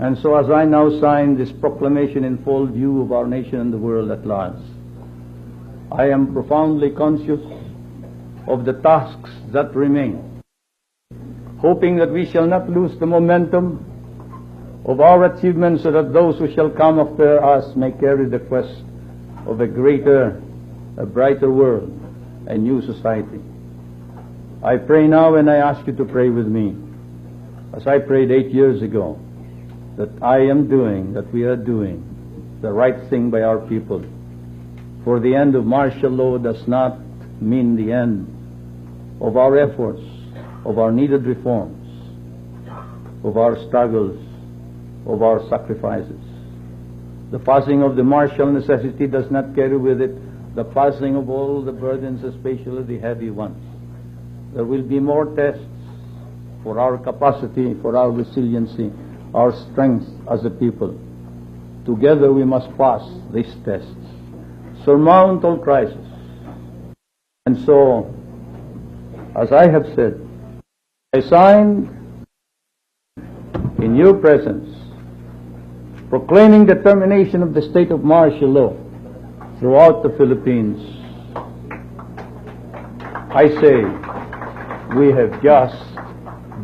And so as I now sign this proclamation in full view of our nation and the world at large, I am profoundly conscious of the tasks that remain, hoping that we shall not lose the momentum of our achievements, so that those who shall come after us may carry the quest of a greater, a brighter world, a new society. I pray now, and I ask you to pray with me, as I prayed 8 years ago, that I am doing, that we are doing the right thing by our people. For the end of martial law does not mean the end of our efforts, of our needed reforms, of our struggles, of our sacrifices. The passing of the martial necessity does not carry with it the passing of all the burdens, especially the heavy ones. There will be more tests for our capacity, for our resiliency, our strength as a people. Together we must pass these tests, surmount all crises. And so, as I have said, I signed in your presence, proclaiming the termination of the state of martial law throughout the Philippines. I say, we have just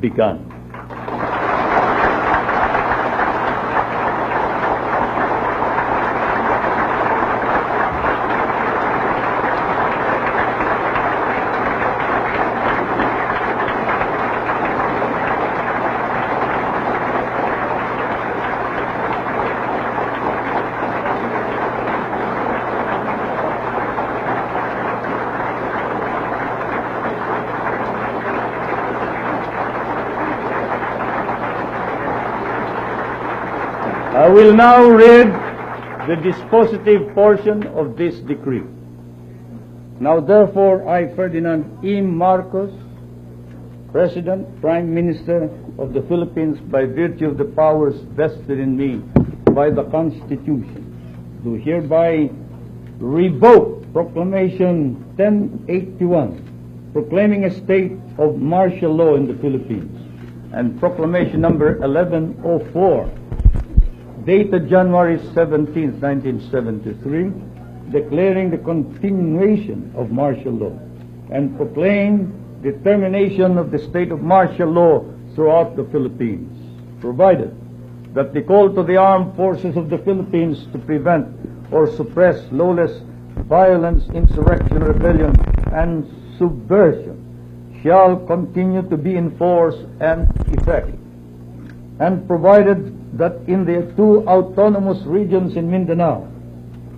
begun. I will now read the dispositive portion of this decree. Now therefore I, Ferdinand E. Marcos, President, Prime Minister of the Philippines, by virtue of the powers vested in me by the Constitution, do hereby revoke Proclamation 1081, proclaiming a state of martial law in the Philippines, and Proclamation number 1104, dated January 17, 1973, declaring the continuation of martial law, and proclaim the termination of the state of martial law throughout the Philippines, provided that the call to the armed forces of the Philippines to prevent or suppress lawless violence, insurrection, rebellion, and subversion shall continue to be in force and effect, and provided that in the 2 autonomous regions in Mindanao,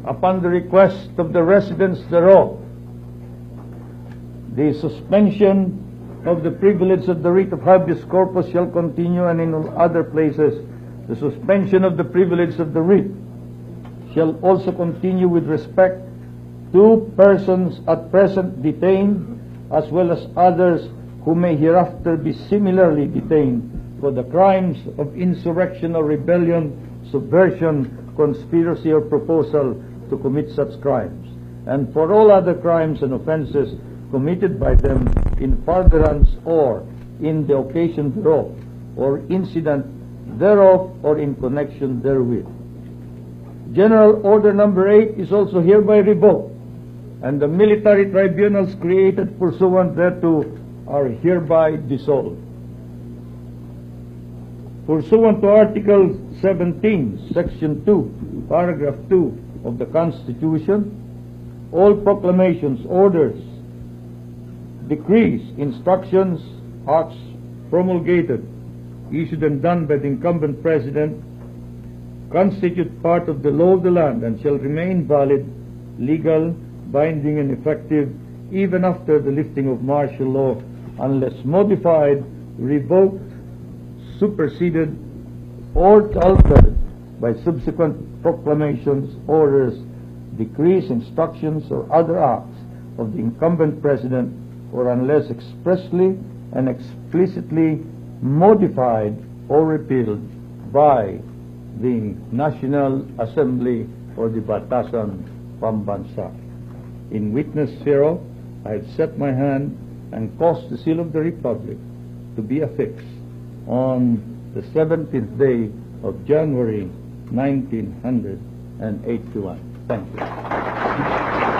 upon the request of the residents thereof, the suspension of the privilege of the writ of habeas corpus shall continue, and in all other places the suspension of the privilege of the writ shall also continue with respect to persons at present detained, as well as others who may hereafter be similarly detained for the crimes of insurrection or rebellion, subversion, conspiracy, or proposal to commit such crimes, and for all other crimes and offenses committed by them in furtherance or in the occasion thereof, or incident thereof, or in connection therewith. General Order number 8 is also hereby revoked, and the military tribunals created pursuant thereto are hereby dissolved. Pursuant to Article 17, Section 2, Paragraph 2 of the Constitution, all proclamations, orders, decrees, instructions, acts promulgated, issued and done by the incumbent President, constitute part of the law of the land and shall remain valid, legal, binding, and effective even after the lifting of martial law, unless modified, revoked, superseded, or altered by subsequent proclamations, orders, decrees, instructions, or other acts of the incumbent President, or unless expressly and explicitly modified or repealed by the National Assembly or the Batasan Pambansa. In witness hereof, I have set my hand and caused the seal of the Republic to be affixed on the 17th day of January 1981. Thank you.